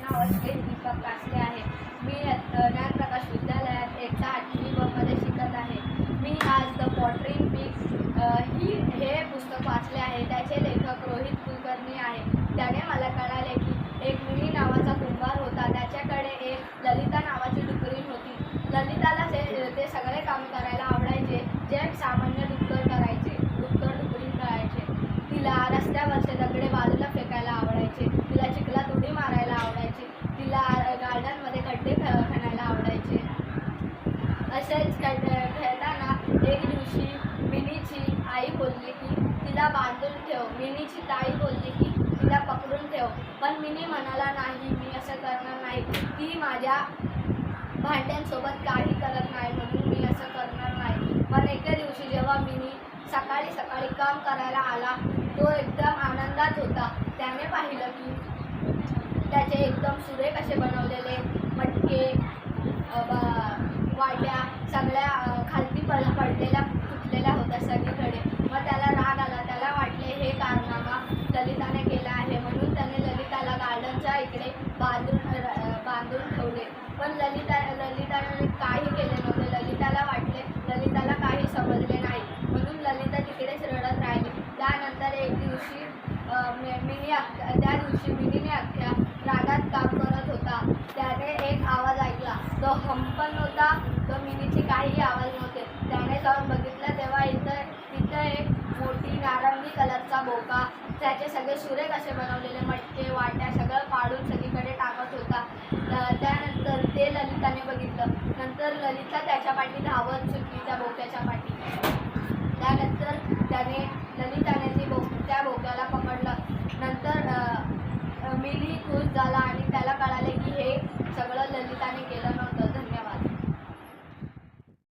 नाव अश्विनी दीपक कासले आहे। मी ज्ञानप्रकाश विद्यालयात इयत्ता 8वी ब मध्ये शिकत आहे। मी आज द पॉटरिंग पिग हे पुस्तक वाचले आहे। त्याचे लेखक रोहित कुलकर्णी आहे। त्याने मला कळाले की एक मिनी नावाचा कुंभार होता। त्याच्याकडे एक ललिता नावाची डुकरीण होती। ललिताला ते सगळे काम करायला आवडायचे जे सामान्य डुक्कर करायचे, डुकरीण करायचे। तिला रस्त्यावरचे दगडे बाजूला फेकायला आवडायचे, तिला चिखलात उडी मारायला आवडायची, तिला गार्डनमध्ये खड्डे खणायला आवडायचे। असेच खेळताना एक दिवशी मिनीची आई बोलली की तिला बांधून ठेव। मिनीची ताई बोलली की तिला पकडून ठेव, पण मिनी म्हणाला नाही, मी असं करणार नाही। ती माझ्या भांड्यांसोबत काही करत नाही म्हणून मी असं करणार नाही। पण एके दिवशी जेव्हा मिनी सकाळी सकाळी काम करायला आला, तो एकदम आनंदात होता। त्याने पाहिलं की त्याचे एकदम सुरेख असे बनवलेले मटके, वाट्या सगळ्या खालती पडलेल्या तुटलेल्या होत्या सगळीकडे। मग त्याला राग आला। त्याला वाटले हे कारनामा ललिताने केला आहे, म्हणून त्याने ललिताला गार्डनच्या इकडे बांधून ठेवले। पण ललिताने काही केले नव्हते। ललिताला वाटले ललिताला काही समजले नाही, म्हणून ललिता तिकडेच रडत राहिली। त्यानंतर एक दिवशी मिनीने अख्ख्या रागात काम करत होता। त्याने एक आवाज ऐकला, तो हंपन होता, तो मिनीचे काही आवाज नव्हते। त्याने जाऊन बघितलं तेव्हा तिथं एक मोठी नारंगी कलरचा बोका त्याचे सगळे सुरेख असे बनवलेले मटके, वाट्या सगळं पाडून सगळीकडे टाकत होता। त्यानंतर ते ललिताने बघितलं। नंतर ललिता त्याच्या पाठी धावत